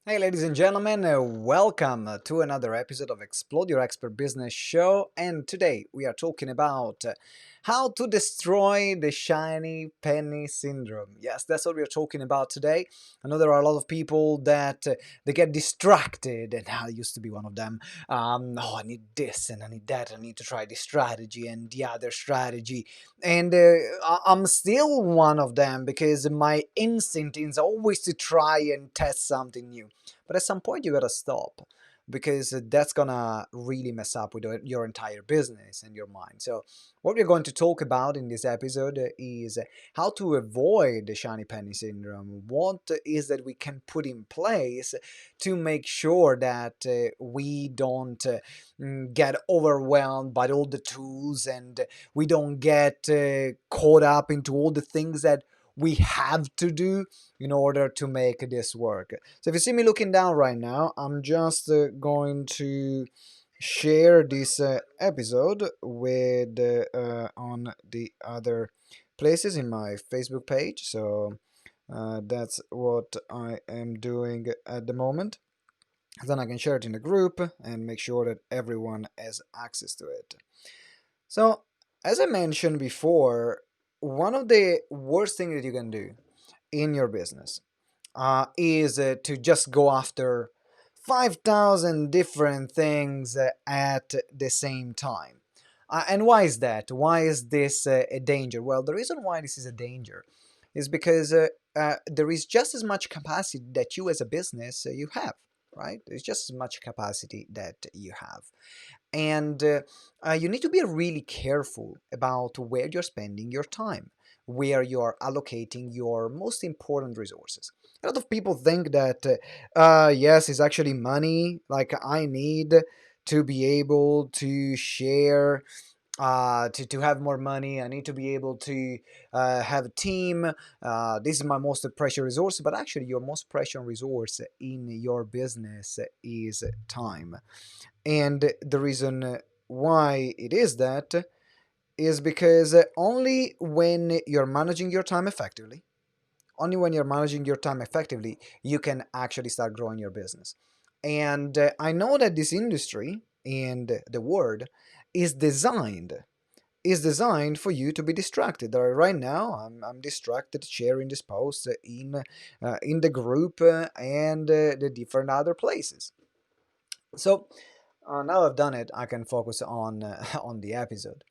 Hey, ladies and gentlemen, welcome to another episode of Explode Your Expert Business Show. And today we are talking about how to destroy the shiny penny syndrome. Yes, that's what we are talking about today. I know there are a lot of people that they get distracted, and I used to be one of them. Oh, I need this and I need that. I need to try this strategy and the other strategy. And I'm still one of them because my instinct is always to try and test something new. But at some point, you gotta stop because that's gonna really mess up with your entire business and your mind. So, what we're going to talk about in this episode is how to avoid the shiny penny syndrome. What is that we can put in place to make sure that we don't get overwhelmed by all the tools and we don't get caught up into all the things that we have to do in order to make this work. So if you see me looking down right now, I'm just going to share this episode with on the other places in my Facebook page. So that's what I am doing at the moment. Then I can share it in the group and make sure that everyone has access to it. So, as I mentioned before, one of the worst things that you can do in your business is to just go after 5,000 different things at the same time. And why is that? Why is this a danger? Well, the reason why this is a danger is because there is just as much capacity that you as a business you have, right? There's just as much capacity that you have. And you need to be really careful about where you're spending your time, where you're allocating your most important resources. A lot of people think that, yes, it's actually money, like I need to be able to share. To have more money, I need to be able to have a team. This is my most precious resource, but actually, your most precious resource in your business is time. And the reason why it is that is because only when you're managing your time effectively, you can actually start growing your business. And I know that this industry and the world is designed for you to be distracted. Right now, I'm distracted sharing this post in the group and the different other places. So now I've done it, I can focus on on the episode.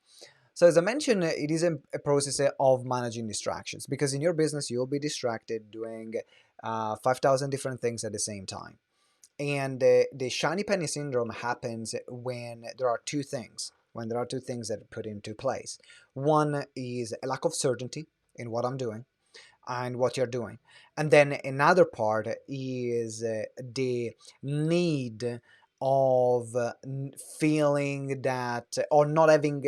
So as I mentioned, it is a process of managing distractions because in your business you'll be distracted doing 5,000 different things at the same time. And the shiny penny syndrome happens when there are two things. When there are two things that are put into place. One is a lack of certainty in what I'm doing and what you're doing. And then another part is the need of feeling that or not having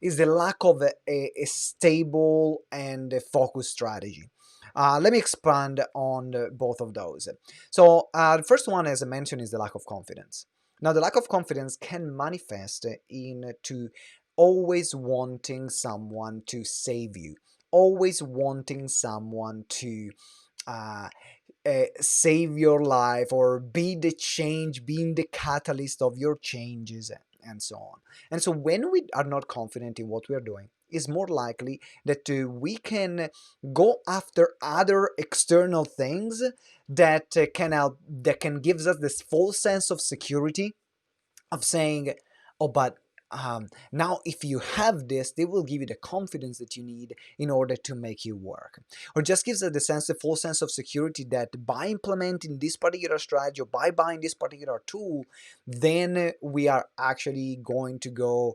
is the lack of a stable and a focused strategy. Let me expand on both of those. So the first one, as I mentioned, is the lack of confidence. Now the lack of confidence can manifest into always wanting someone to save you, always wanting someone to uh, save your life or be the change, being the catalyst of your changes, and so on. And so, when we are not confident in what we are doing, it's more likely that we can go after other external things that can help, that can give us this false sense of security of saying, oh, but now if you have this, they will give you the confidence that you need in order to make you work. Or just gives us the full sense of security that by implementing this particular strategy or by buying this particular tool, then we are actually going to go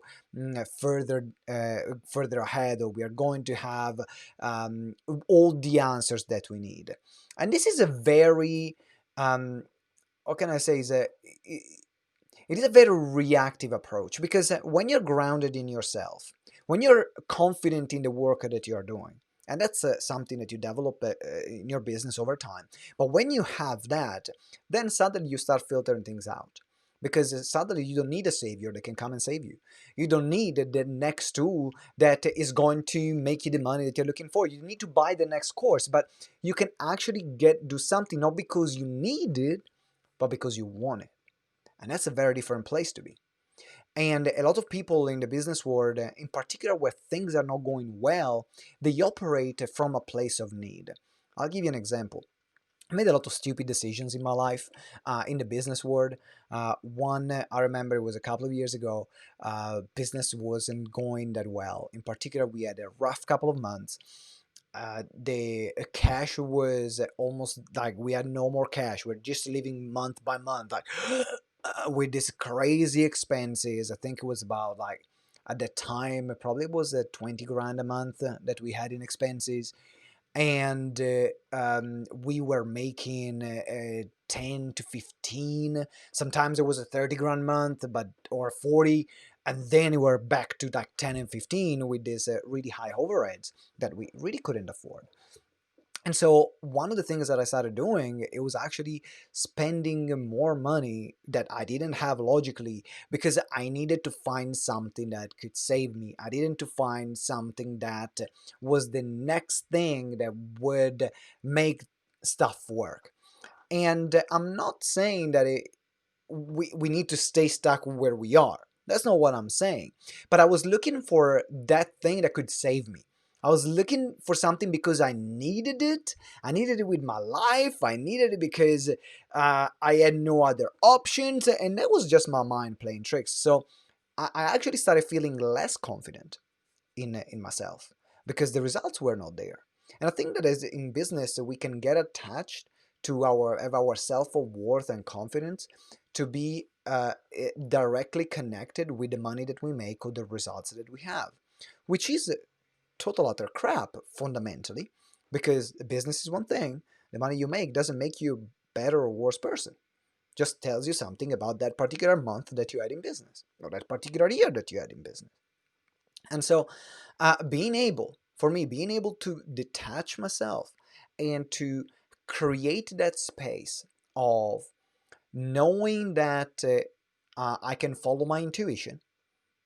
further ahead, or we are going to have all the answers that we need. And this is a very what can I say is a it is a very reactive approach because when you're grounded in yourself, when you're confident in the work that you're doing, and that's something that you develop in your business over time. But when you have that, then suddenly you start filtering things out because suddenly you don't need a savior that can come and save you. You don't need the next tool that is going to make you the money that you're looking for. You need to buy the next course, but you can actually do something not because you need it, but because you want it. And that's a very different place to be. And a lot of people in the business world, in particular where things are not going well, they operate from a place of need. I'll give you an example. I made a lot of stupid decisions in my life, in the business world. One, I remember it was a couple of years ago, business wasn't going that well. In particular, we had a rough couple of months. The cash was almost like we had no more cash. We're just living month by month, like with these crazy expenses. I think it was about like at the time, it probably was 20 grand a month that we had in expenses, and we were making 10 to 15. Sometimes it was a 30 grand month, but or 40, and then we were back to like 10 and 15 with these really high overheads that we really couldn't afford. And so one of the things that I started doing, it was actually spending more money that I didn't have logically, because I needed to find something that could save me. I needed to find something that was the next thing that would make stuff work. And I'm not saying that we need to stay stuck where we are. That's not what I'm saying. But I was looking for that thing that could save me. I was looking for something because I needed it. I needed it with my life. I needed it because I had no other options. And that was just my mind playing tricks. So I actually started feeling less confident in myself because the results were not there. And I think that as in business, we can get attached to our self worth and confidence to be directly connected with the money that we make or the results that we have, which is total utter crap fundamentally, because business is one thing. The money you make doesn't make you a better or worse person. Just tells you something about that particular month that you had in business or that particular year that you had in business. And so, for me, being able to detach myself and to create that space of knowing that I can follow my intuition,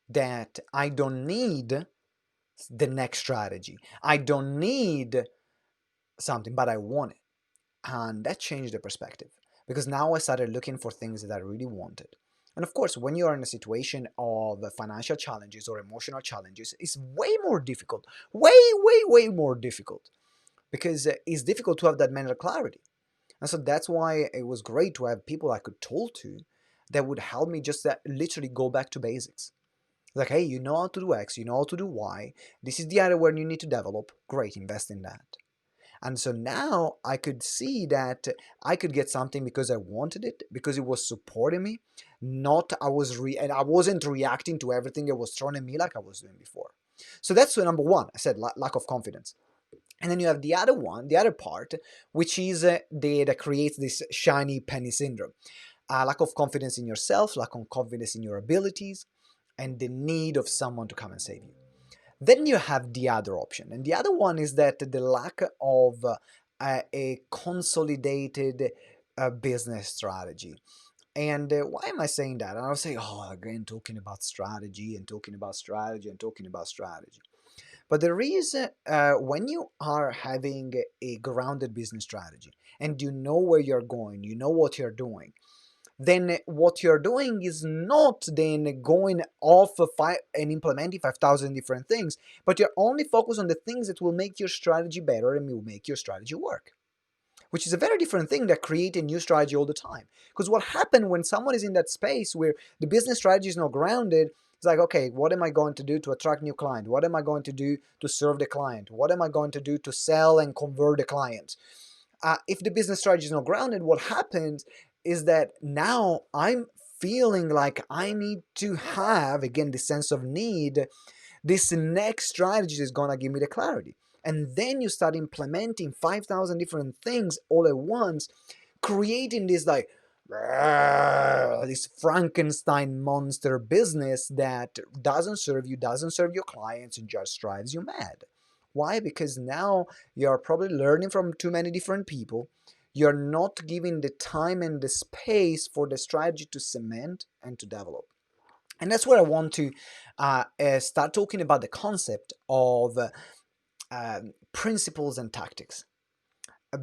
that I don't need the next strategy, I don't need something, but I want it. And that changed the perspective, because now I started looking for things that I really wanted. And of course, when you are in a situation of financial challenges or emotional challenges, it's way more difficult, way more difficult, because it's difficult to have that mental clarity. And so that's why it was great to have people I could talk to that would help me just literally go back to basics. Like, hey, you know how to do X, you know how to do Y. This is the area where you need to develop. Great, invest in that. And so now I could see that I could get something because I wanted it, because it was supporting me, not and I wasn't reacting to everything that was thrown at me like I was doing before. So that's number one. I said lack of confidence. And then you have the other one, the other part, which is that creates this shiny penny syndrome. Lack of confidence in yourself, lack of confidence in your abilities, and the need of someone to come and save you. Then you have the other option. And the other one is that the lack of a consolidated business strategy. And why am I saying that? And I'll say, oh, again, talking about strategy and talking about strategy and talking about strategy. But there is, when you are having a grounded business strategy and you know where you're going, you know what you're doing, then what you're doing is not then going off of and implementing 5,000 different things, but you're only focused on the things that will make your strategy better and will make your strategy work, which is a very different thing than create a new strategy all the time. Because what happened when someone is in that space where the business strategy is not grounded, it's like, okay, what am I going to do to attract new client? What am I going to do to serve the client? What am I going to do to sell and convert the client? If the business strategy is not grounded, what happens is that now I'm feeling like I need to have, again, this sense of need. This next strategy is going to give me the clarity. And then you start implementing 5,000 different things all at once, creating this like this Frankenstein monster business that doesn't serve you, doesn't serve your clients, and just drives you mad. Why? Because now you're probably learning from too many different people. You're not giving the time and the space for the strategy to cement and to develop. And that's where I want to start talking about the concept of principles and tactics,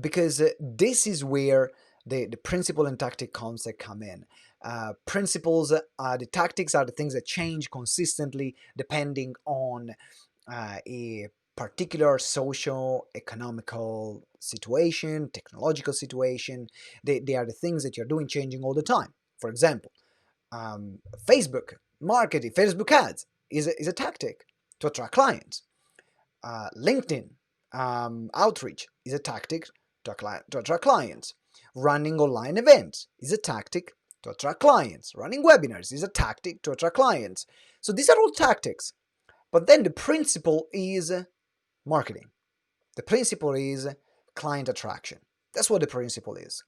because this is where the principle and tactic concept come in. Principles, the tactics are the things that change consistently depending on a particular social, economical situation, technological situation. They are the things that you're doing changing all the time. For example, Facebook marketing, Facebook ads is a tactic to attract clients. LinkedIn outreach is a tactic to attract clients. Running online events is a tactic to attract clients. Running webinars is a tactic to attract clients. So these are all tactics. But then the principle is marketing. The principle is client attraction. That's what the principle is.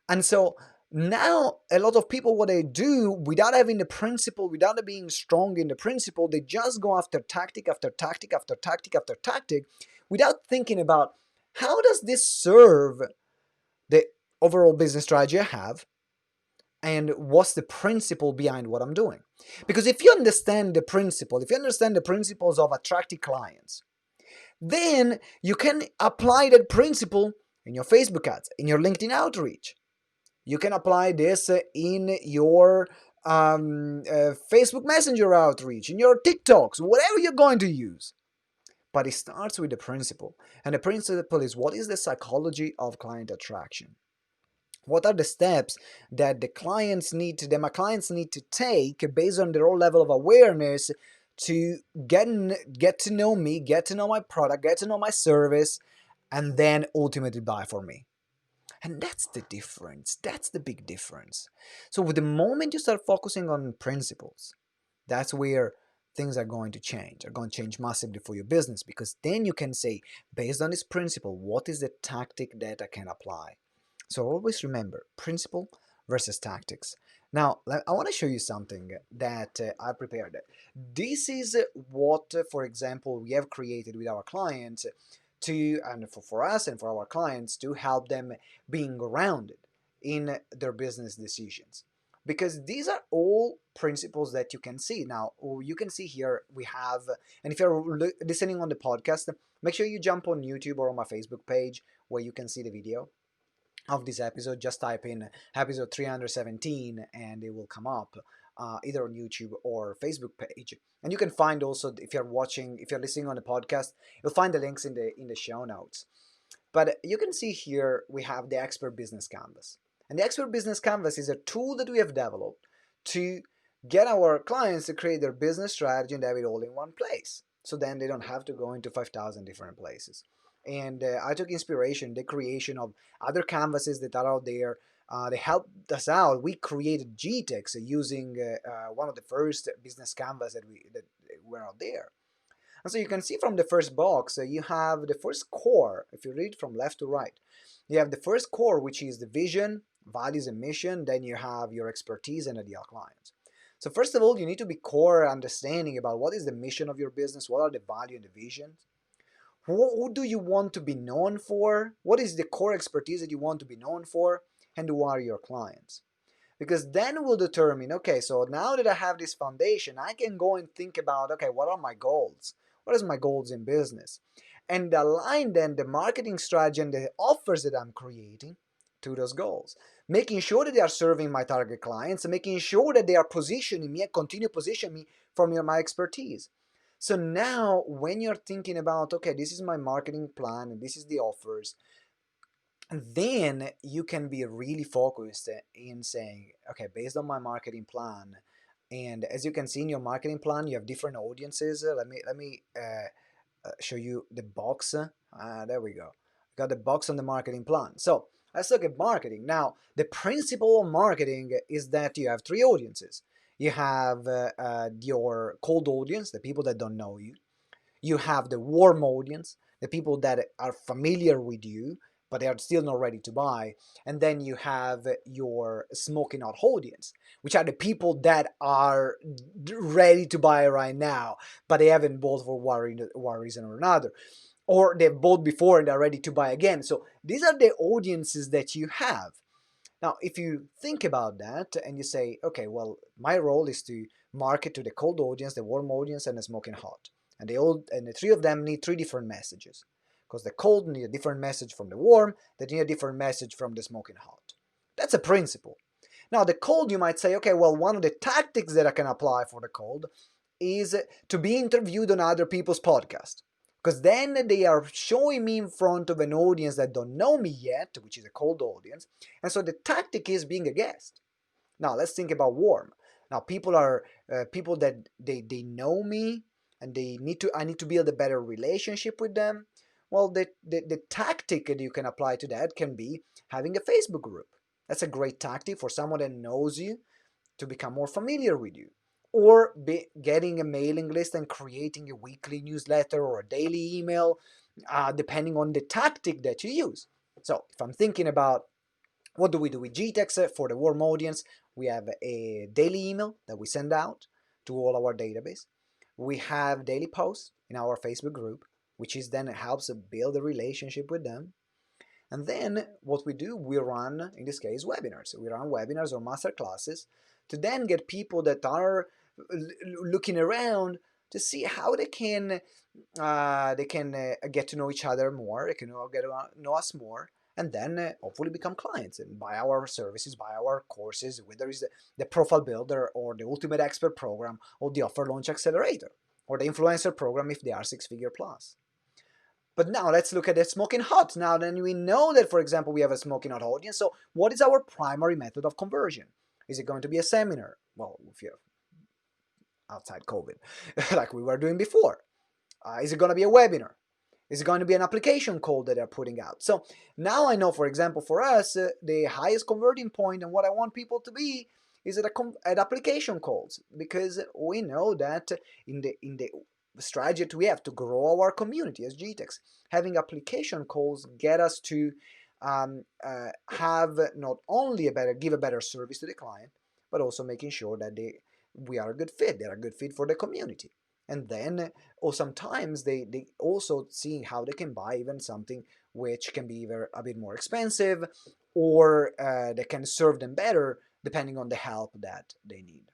And so now a lot of people, what they do without having the principle, without being strong in the principle, they just go after tactic after tactic after tactic after tactic without thinking about how does this serve the overall business strategy I have, and what's the principle behind what I'm doing. Because if you understand the principle, if you understand the principles of attracting clients, then you can apply that principle in your Facebook ads, in your LinkedIn outreach. You can apply this in your Facebook Messenger outreach, in your TikToks, whatever you're going to use. But it starts with the principle. And the principle is, what is the psychology of client attraction? What are the steps that my clients need to take based on their own level of awareness to get to know me, get to know my product, get to know my service, and then ultimately buy for me. And that's the difference. That's the big difference. So with the moment you start focusing on principles, that's where things are going to change massively for your business, because then you can say, based on this principle, what is the tactic that I can apply? So always remember, principle versus tactics. Now, I want to show you something that I prepared. This is what, for example, we have created with our clients for us and for our clients to help them being grounded in their business decisions. Because these are all principles that you can see. Now, you can see here we have, and if you're listening on the podcast, make sure you jump on YouTube or on my Facebook page where you can see the video of this episode. Just type in episode 317 and it will come up either on YouTube or Facebook page. And you can find also, if you're listening on the podcast, you'll find the links in the show notes. But you can see here we have the Expert Business Canvas. And the Expert Business Canvas is a tool that we have developed to get our clients to create their business strategy and have it all in one place. So then they don't have to go into 5,000 different places. And I took inspiration, the creation of other canvases that are out there. They helped us out. We created GTeX using one of the first business canvas that were out there. And so you can see from the first box, you have the first core. If you read from left to right, you have the first core, which is the vision, values, and mission. Then you have your expertise and ideal clients. So first of all, you need to be core understanding about what is the mission of your business, what are the value and the visions. Who do you want to be known for? What is the core expertise that you want to be known for? And who are your clients? Because then we'll determine, okay, so now that I have this foundation, I can go and think about, okay, what are my goals? What is my goals in business? And align then the marketing strategy and the offers that I'm creating to those goals. Making sure that they are serving my target clients, and making sure that they are positioning me and continue positioning me from my expertise. So now when you're thinking about, okay, this is my marketing plan and this is the offers, then you can be really focused in saying, okay, based on my marketing plan, and as you can see in your marketing plan, you have different audiences. Let me show you the box. There we go. Got the box on the marketing plan. So let's look at marketing. Now, the principle of marketing is that you have three audiences. You have your cold audience, the people that don't know you. You have the warm audience, the people that are familiar with you, but they are still not ready to buy. And then you have your smoking hot audience, which are the people that are ready to buy right now, but they haven't bought for one reason or another. Or they've bought before and they're ready to buy again. So these are the audiences that you have. Now, if you think about that and you say, okay, well, my role is to market to the cold audience, the warm audience, and the smoking hot. And the three of them need three different messages. Because the cold need a different message from the warm, they need a different message from the smoking hot. That's a principle. Now, the cold, you might say, okay, well, one of the tactics that I can apply for the cold is to be interviewed on other people's podcast. Because then they are showing me in front of an audience that don't know me yet, which is a cold audience. And so the tactic is being a guest. Now let's think about warm. Now people are people that they know me, and I need to build a better relationship with them. Well, the tactic that you can apply to that can be having a Facebook group. That's a great tactic for someone that knows you to become more familiar with you. Or getting a mailing list and creating a weekly newsletter or a daily email, depending on the tactic that you use. So if I'm thinking about what do we do with GTeX for the warm audience, we have a daily email that we send out to all our database. We have daily posts in our Facebook group, which is then helps build a relationship with them. And then what we do, we run, in this case, webinars. We run webinars or master classes to then get people that are looking around to see how they can get to know each other more. They can get to know us more, and then hopefully become clients and buy our services, buy our courses, whether it's the profile builder or the ultimate expert program or the offer launch accelerator or the influencer program if they are 6-figure plus. But now let's look at the smoking hot. Now then we know that, for example, we have a smoking hot audience. So what is our primary method of conversion? Is it going to be a seminar? Well, if you're outside COVID, like we were doing before. Is it going to be a webinar? Is it going to be an application code that they're putting out? So now I know, for example, for us, the highest converting point and what I want people to be is at application calls, because we know that in the strategy that we have to grow our community as GTeX, having application calls get us to have not only give a better service to the client, but also making sure that we are a good fit. They're a good fit for the community. And then, or sometimes they also see how they can buy even something which can be either a bit more expensive, or they can serve them better depending on the help that they need.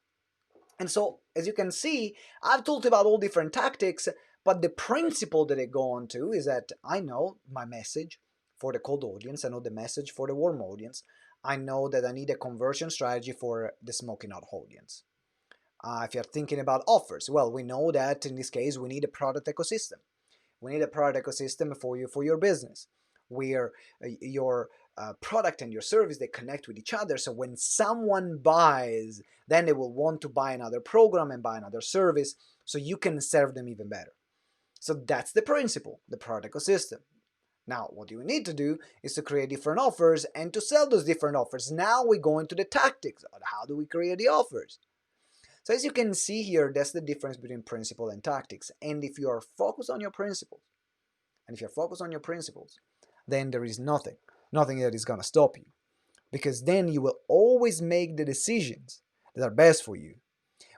And so, as you can see, I've talked about all different tactics, but the principle that I go on to is that I know my message for the cold audience, I know the message for the warm audience, I know that I need a conversion strategy for the smoking hot audience. If you're thinking about offers, well, we know that in this case we need a product ecosystem. We need a product ecosystem for your business, where your product and your service, they connect with each other. So when someone buys, then they will want to buy another program and buy another service, so you can serve them even better. So that's the principle, the product ecosystem. Now, what you need to do is to create different offers and to sell those different offers. Now we go into the tactics of how do we create the offers. So as you can see here, that's the difference between principle and tactics. And if you are focused on your principles, then there is nothing that is going to stop you. Because then you will always make the decisions that are best for you.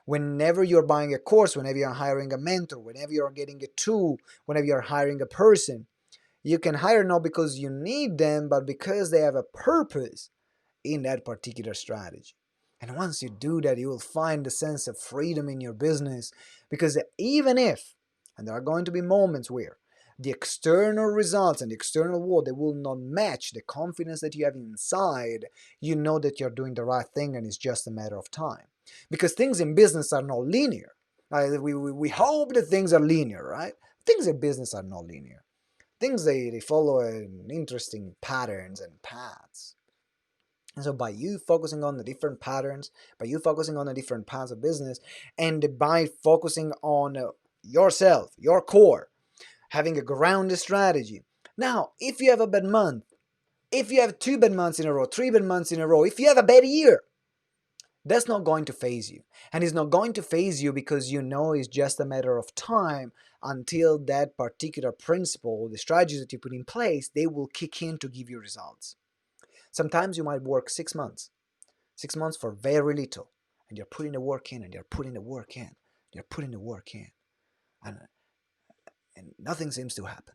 Whenever you're buying a course, whenever you're hiring a mentor, whenever you're getting a tool, whenever you're hiring a person, you can hire not because you need them, but because they have a purpose in that particular strategy. And once you do that, you will find a sense of freedom in your business, because even if, and there are going to be moments where the external results and the external world, they will not match the confidence that you have inside, you know that you're doing the right thing and it's just a matter of time. Because things in business are not linear. We hope that things are linear, right? Things in business are not linear. Things, they follow an interesting patterns and paths. And so by you focusing on the different patterns, by you focusing on the different paths of business, and by focusing on yourself, your core, having a grounded strategy. Now, if you have a bad month, if you have 2 bad months in a row, 3 bad months in a row, if you have a bad year, that's not going to phase you. And it's not going to phase you because you know it's just a matter of time until that particular principle, the strategies that you put in place, they will kick in to give you results. Sometimes you might work 6 months. 6 months for very little. And you're putting the work in, and you're putting the work in. You're putting the work in. And nothing seems to happen.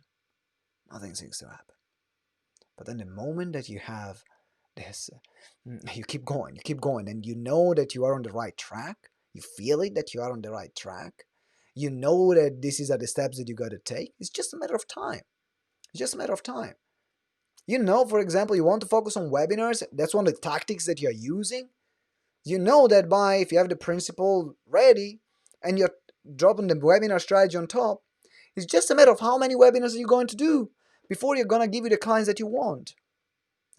Nothing seems to happen. But then the moment that you have this, you keep going, and you know that you are on the right track. You feel it that you are on the right track. You know that this is the steps that you got to take. It's just a matter of time. It's just a matter of time. You know, for example, you want to focus on webinars, that's one of the tactics that you're using. You know that by if you have the principle ready and you're dropping the webinar strategy on top, it's just a matter of how many webinars are you going to do before you're going to give you the clients that you want.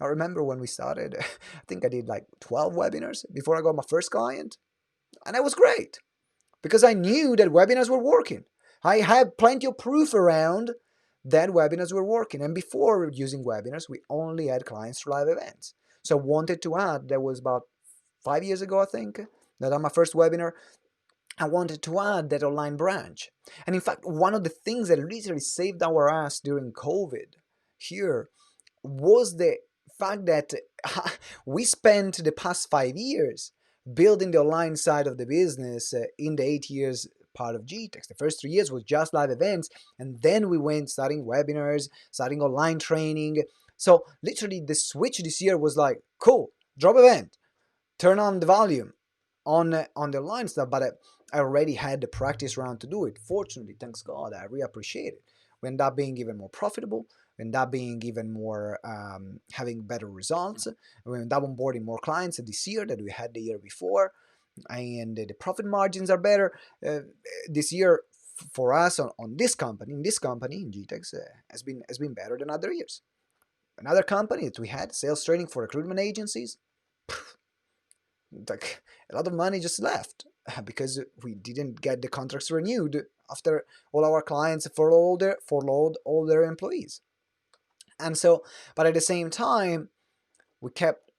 I remember when we started, I think I did like 12 webinars before I got my first client, and that was great because I knew that webinars were working. I had plenty of proof around that webinars were working. And before using webinars, we only had clients through live events. So I wanted to add, that was about 5 years ago, I think, that on my first webinar, I wanted to add that online branch. And in fact, one of the things that literally saved our ass during COVID here was the fact that we spent the past 5 years building the online side of the business in the 8 years part of GTeX. The first 3 years was just live events, and then we went starting webinars, starting online training. So literally the switch this year was like, cool, drop event, turn on the volume on the online stuff, but I already had the practice round to do it. Fortunately, thanks God, I really appreciate it. We end up being even more profitable. We end up being even more having better results. We end up onboarding more clients this year than we had the year before, and the profit margins are better this year for us on this company. In GTeX has been better than other years. Another company that we had sales training for recruitment agencies, like a lot of money just left because we didn't get the contracts renewed after all our clients furloughed all their employees. And so, but at the same time, we kept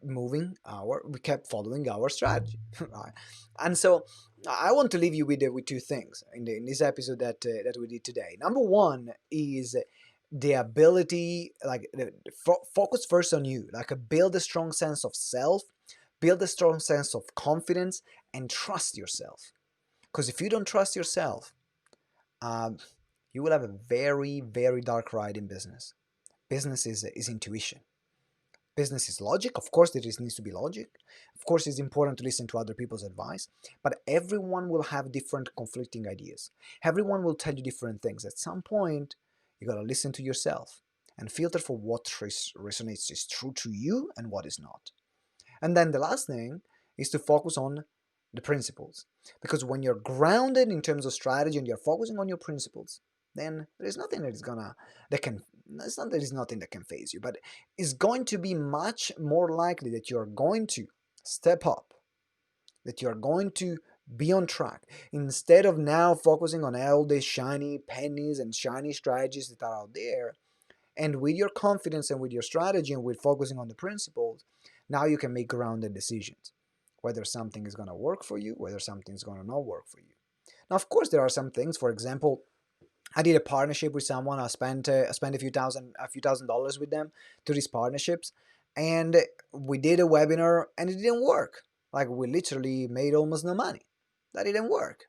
we kept following our strategy. Right? And so I want to leave you with two things in this episode that we did today. Number one is the ability, like focus first on you, like build a strong sense of self, build a strong sense of confidence, and trust yourself. Because if you don't trust yourself, um, you will have a very, very dark ride in business. Business is intuition. Business is logic. Of course, there needs to be logic. Of course, it's important to listen to other people's advice, but everyone will have different conflicting ideas. Everyone will tell you different things. At some point, you got to listen to yourself and filter for what resonates is true to you and what is not. And then the last thing is to focus on the principles. Because when you're grounded in terms of strategy and you're focusing on your principles, then there's nothing that is gonna that can it's not there is nothing that can phase you, but it's going to be much more likely that you're going to step up, that you're going to be on track instead of now focusing on all these shiny pennies and shiny strategies that are out there. And with your confidence and with your strategy and with focusing on the principles, now you can make grounded decisions. Whether something is going to work for you, whether something is going to not work for you. Now, of course, there are some things. For example, I did a partnership with someone. I spent a few thousand dollars with them to these partnerships, and we did a webinar, and it didn't work. Like we literally made almost no money. That didn't work.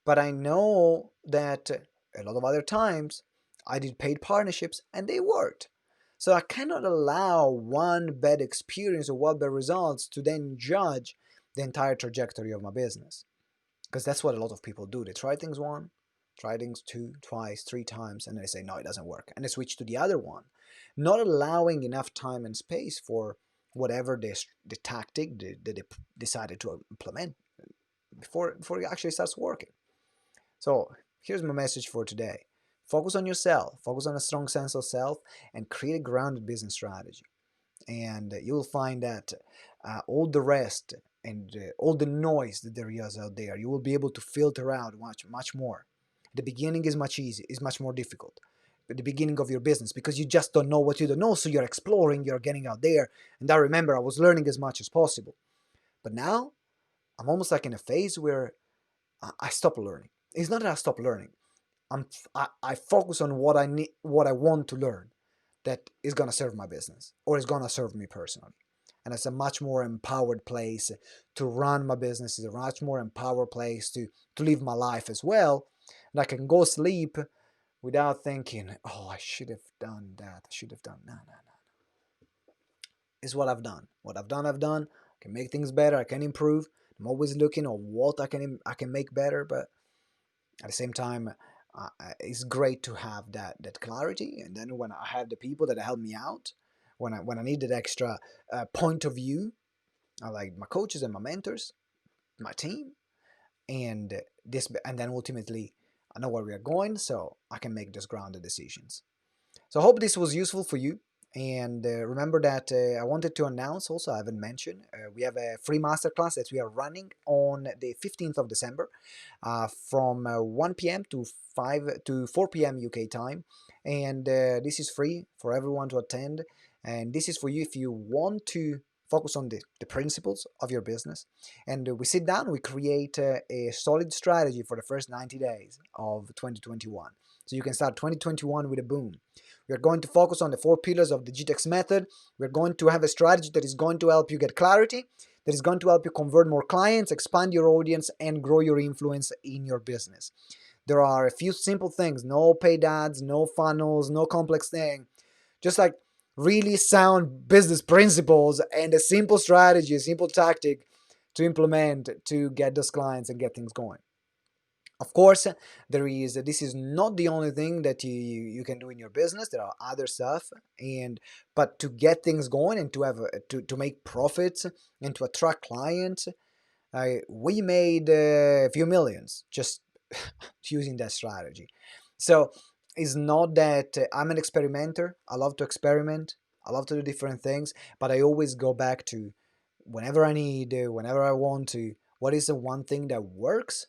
But I know that a lot of other times I did paid partnerships and they worked. So I cannot allow one bad experience or one bad results to then judge the entire trajectory of my business. Because that's what a lot of people do. They try things one, try things two, twice, three times, and they say, no, it doesn't work. And they switch to the other one, not allowing enough time and space for whatever the tactic that they decided to implement before it actually starts working. So here's my message for today. Focus on yourself, focus on a strong sense of self, and create a grounded business strategy. And you'll find that all the rest and all the noise that there is out there, you will be able to filter out much more. The beginning is much more difficult. At the beginning of your business, because you just don't know what you don't know, so you're exploring, you're getting out there. And I remember I was learning as much as possible. But now I'm almost like in a phase where I stop learning. It's not that I stop learning. I focus on what I need, what I want to learn, that is gonna serve my business or is gonna serve me personally. And it's a much more empowered place to run my business. It's a much more empowered place to live my life as well. And I can go sleep without thinking, oh, I should have done that. I should have done no, no, no. It's what I've done. What I've done, I've done. I can make things better. I can improve. I'm always looking at what I can make better, but at the same time, It's great to have that clarity. And then when I have the people that help me out, when I need that extra point of view, I like my coaches and my mentors, my team, and and then ultimately I know where we are going, so I can make those grounded decisions. So I hope this was useful for you. And remember that I wanted to announce also, I haven't mentioned, we have a free masterclass that we are running on the 15th of December from 1 p.m. to 5 to 4 p.m. UK time. And this is free for everyone to attend. And this is for you if you want to focus on the principles of your business. And we sit down, we create a solid strategy for the first 90 days of 2021. So you can start 2021 with a boom. We are going to focus on the 4 pillars of the GTeX method. We're going to have a strategy that is going to help you get clarity, that is going to help you convert more clients, expand your audience, and grow your influence in your business. There are a few simple things: no paid ads, no funnels, no complex thing. Just like really sound business principles and a simple strategy, a simple tactic to implement to get those clients and get things going. Of course, this is not the only thing that you can do in your business. There are other stuff, and but to get things going and to have to make profits and to attract clients, we made a few millions just using that strategy. So it's not that I'm an experimenter. I love to experiment. I love to do different things, but I always go back to whenever I need, whenever I want to, what is the one thing that works.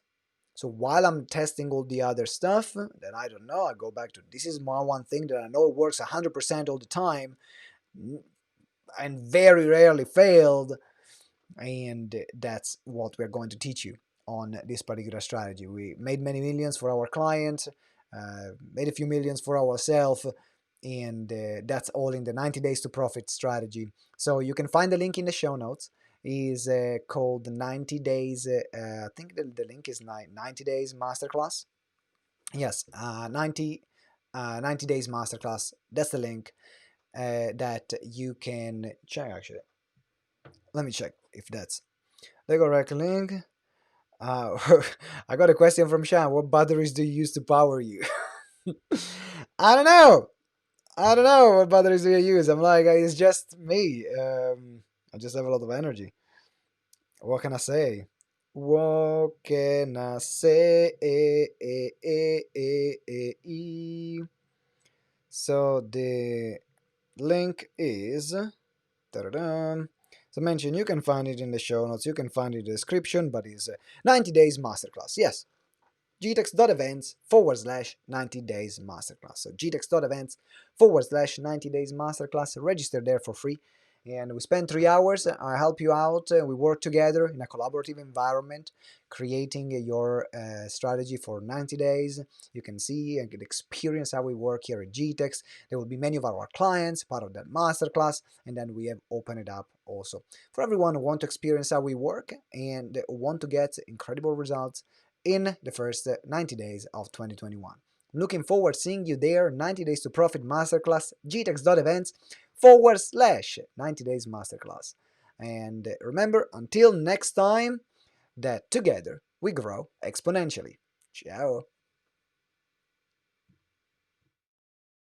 So while I'm testing all the other stuff that I don't know, I go back to this is my one thing that I know it works 100% all the time and very rarely failed. And that's what we're going to teach you on this particular strategy. We made many millions for our clients, made a few millions for ourselves, and that's all in the 90 days to profit strategy. So you can find the link in the show notes. Is called 90 days. I think the link is 90 days masterclass. Yes, 90 days masterclass. That's the link that you can check. Actually, let me check if that's the correct link. Uh, I got a question from Shan. What batteries do you use to power you? I don't know. I don't know what batteries do you use. I'm like, it's just me. I just have a lot of energy. What can I say? What can I say? So the link is. Ta-da-dum. So mention, you can find it in the show notes. You can find it in the description, but it's 90 days masterclass. Yes, gtex.events/90 days masterclass. So gtex.events/90 days masterclass. Register there for free. And we spend 3 hours. I help you out. We work together in a collaborative environment, creating your strategy for 90 days. You can see and get experience how we work here at GTeX. There will be many of our clients part of that masterclass, and then we have opened it up also for everyone who want to experience how we work and want to get incredible results in the first 90 days of 2021. I'm looking forward to seeing you there. 90 Days to Profit Masterclass, gtex.events/90 Days Masterclass. And remember, until next time, that together we grow exponentially. Ciao.